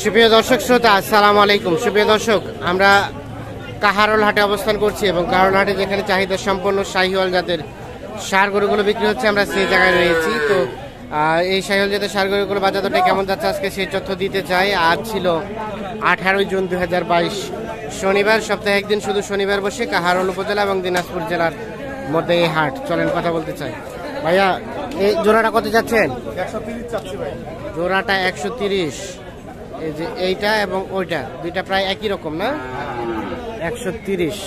সুপ্রিয় দর্শক শ্রোতা, আসসালামু আলাইকুম। সুপ্রিয় দর্শক, আমরা কাহারোল হাটে অবস্থান করছি এবং কাহারোল হাটে যেখানে চাহিদা সম্পন্ন শাহিওয়াল জাতের ষাঁড় গরুগুলো বিক্রি হচ্ছে, আমরা সেই জায়গায় রয়েছি। তো এই শাহিওয়াল জাতের ষাঁড় গরুগুলো বাজার দরটা কেমন যাচ্ছে আজকে সেই তথ্য দিতে চাই। আজ ছিল 18 জুন 2022 শনিবার। সপ্তাহে একদিন শুধু শনিবার বসে কাহারোল উপজেলা এবং দিনাজপুর জেলার মধ্যে এই হাট। চলেন কথা বলতে চাই। ভাইয়া, এই জোড়াটা কত যাচ্ছেন? 130 চাচ্ছি ভাই। জোড়াটা 130। এই যে এইটা এবং ওইটা দুইটা প্রায় একই রকম না? 130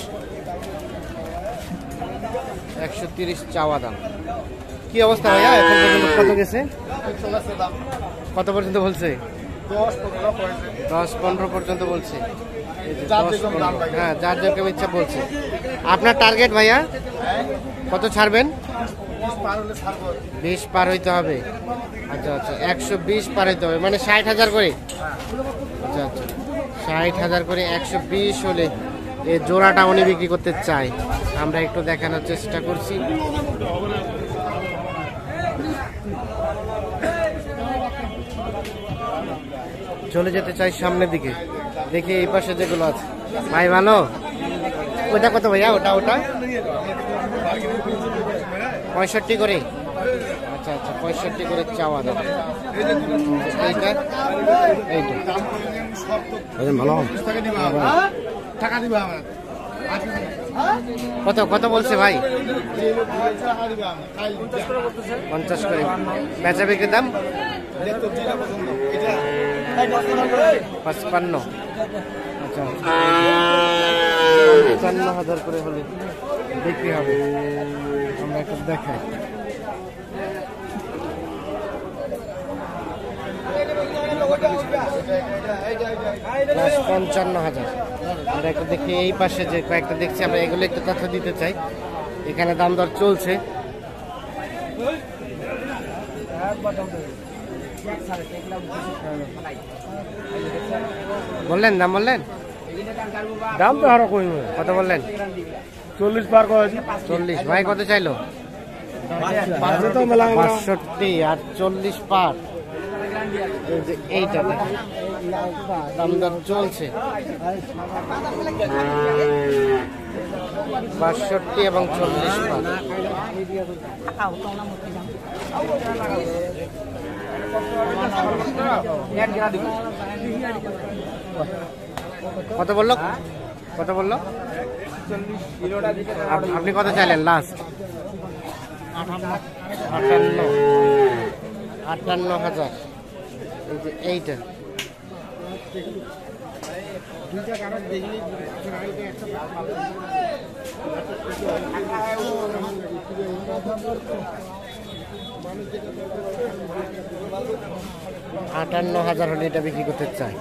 চাওয়া দাম। কি অবস্থা ভাইয়া, এখন পর্যন্ত কত গেছে? কত পর্যন্ত বলছে? 10-15 পর্যন্ত বলছে। হ্যাঁ, যার যেরকম ইচ্ছা বলছে। আপনার টার্গেট ভাইয়া কত ছাড়বেন? 20 পার হইতে হবে। আচ্ছা আচ্ছা, 120 পার হইতে হবে, মানে 60,000 করে। আচ্ছা আচ্ছা, 60,000 করে 120 হলে এই জোড়াটা উনি বিক্রি করতে চাই। আমরা একটু দেখানোর চেষ্টা করছি। চলে যেতে চাই সামনের দিকে, দেখি এই পাশে যেগুলো আছে। ভাই ভালো, ওটা কত ভাইয়া? ওটা 65 করে। আচ্ছা আচ্ছা, 65 করে চাওয়া দাম। এইটা কত কত বলছে ভাই? 50 করে। বেচা বিক্রির দাম 55। আচ্ছা, 55,000 করে হলে বিক্রি হবে। আমরা একটু দেখাই। প্লাস 55,000। আমরা একটু দেখি এই পাশে যে কয়েকটা দেখছি, আমরা এগুলো একটু তথ্য দিতে চাই। এখানে দাম দর চলছে। বললেন দাম, বললেন দাম তো আরো কই কত বললেন? 40 পার করে। 40। ভাই কত চাইলো? 65 আর 40 পার। এইটা দাম দর চলছে 65 এবং 40 পার। কত বললো? কত বললো? আপনি কত চাইলেন লাস্ট? 58,000। এই যে এইটা $58,000 হলে এটা বিক্রি করতে চাই।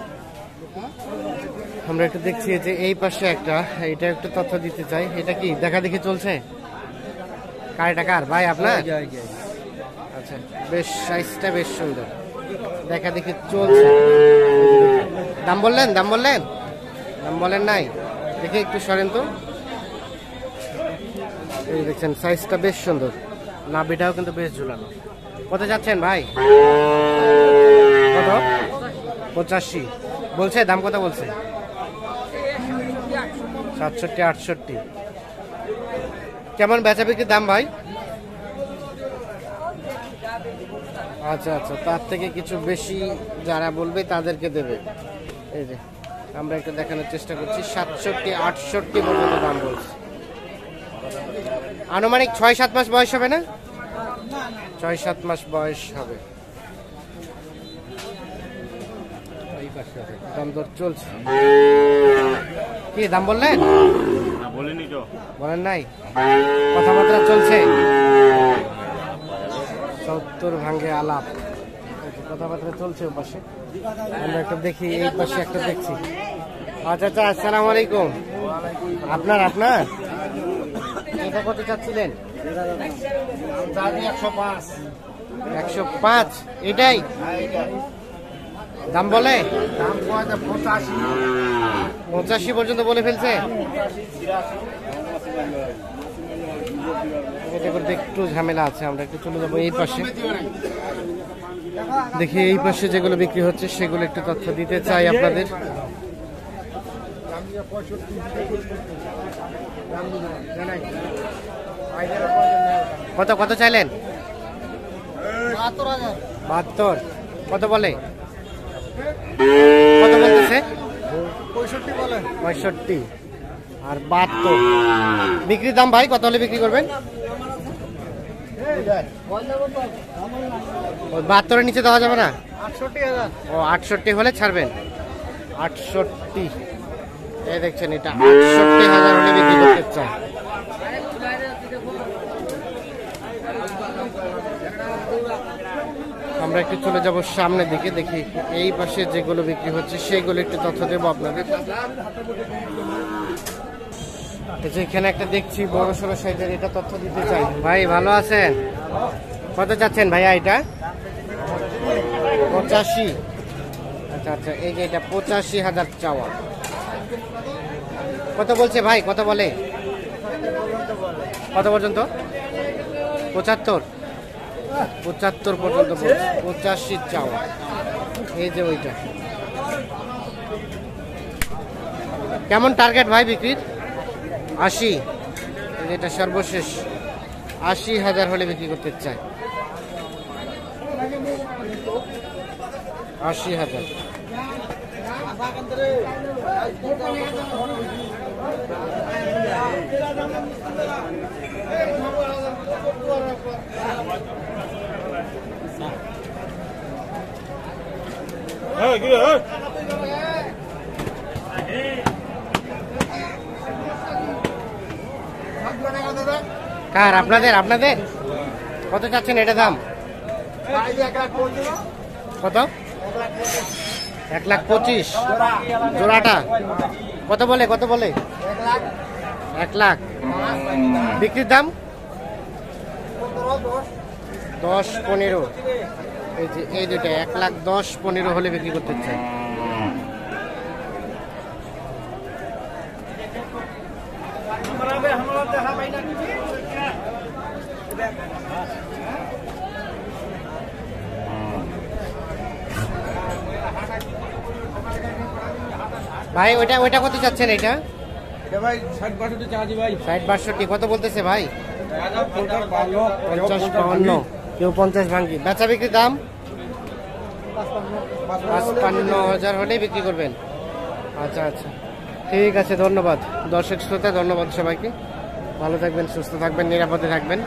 আমরা একটু দেখছি যে এই পাশে একটা, এটা একটু তথ্য দিতে চাই। এটা কি দেখা দেখি চলছে? কার টাকার ভাই আপনার? আচ্ছা, বেশ সাইজটা বেশ সুন্দর, দেখা দেখি চলছে। দাম বললেন? দাম বললেন? দাম বলেন নাই? দেখে একটু সরেন তো। এই দেখছেন সাইজটা বেশ সুন্দর, নাভিটাও কিন্তু বেশ ঝুলানো। কত যাচ্ছেন ভাই? কত? 85 বলছে। দাম কত বলছে? 67-68। কেমন বেচা বিক্রির দাম ভাই? আচ্ছা আচ্ছা, তার থেকে কিছু বেশি যারা বলবে তাদেরকে দেবে। এই যে আমরা একটু দেখানোর চেষ্টা করছি। 67-68 পর্যন্ত দাম বলছে। আনুমানিক 6-7 মাস বয়স হবে না? 6-7 মাস বয়স হবে। দাম দর চলছে। কি দাম বললেন? বলেন নাই? কথাবার্তা চলছে। 70 ভাঙ্গে আলাপ, কথাবার্তা চলছে ও পাশে। আমরা একটা দেখি, এই পাশে একটা দেখছি। আচ্ছা আচ্ছা, আসসালামু আলাইকুম। আপনার আপনার এটা কত চাচ্ছিলেন? 105। এটাই দাম বলে? 85 পর্যন্ত বলে ফেলছে। কেটে করতে একটু ঝামেলা আছে, আমরা একটু চলে যাবো এই পাশে। দেখি এই পাশে যেগুলো বিক্রি হচ্ছে সেগুলো একটু তথ্য দিতে চাই আপনাদের। কত কত চাইলেন? 72। কত বলে? কত বলতেছে? 65 আর 72 বিক্রির দাম ভাই কত হলে বিক্রি করবেন? 72-এর নিচে দেওয়া যাবে না? 68,000। ও 68 হলে ছাড়বেন। 68 এই দেখছেন, এটা 68,000 হলে বিক্রি করতে চাই। আমরা একটু চলে যাব সামনের দিকে, দেখি এই পাশে যেগুলো বিক্রি হচ্ছে সেগুলো একটু তথ্য দেবো আপনাদের। এই যে এখানে একটা দেখছি বড় সড়ো সাইজের, এটা তথ্য দিতে চাই। ভাই ভালো আছেন? কত চাচ্ছেন ভাইয়া এটা? 85। আচ্ছা আচ্ছা, এই যে এটা 85,000 চাওয়া। কত বলছে ভাই, কত বলে? কত পর্যন্ত? 75 পর্যন্ত বলছে। 85 চাওয়া। এই যে ওইটা কেমন টার্গেট ভাই বিক্রির? 80। এটা সর্বশেষ 80,000 হলে বিক্রি করতে চাই। 80,000। কার? আপনাদের? আপনাদের কত চাচ্ছেন এটা দাম? কত? 1,25,000 জোড়াটা। কত বলে? কত বলে? 1 লাখ। বিক্রির দাম 10-15। এই যে এই দুটা 1,10,15 হলে বিক্রি করতে চাই। ভাই ওইটা ওইটা কত চাচ্ছেন? এটা ভাই 60-62 চাচ্ছি ভাই। 60-62 কত বলতেছে ভাই? 50-52। কেউ 50 ভাঙি। বেচা বিক্রির দাম 55,000 হলে বিক্রি করবেন। আচ্ছা আচ্ছা, ঠিক আছে, ধন্যবাদ দর্শক শ্রোতা, ধন্যবাদ সবাইকে। ভালো থাকবেন, সুস্থ থাকবেন, নিরাপদে থাকবেন।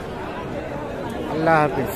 আল্লাহ হাফিজ।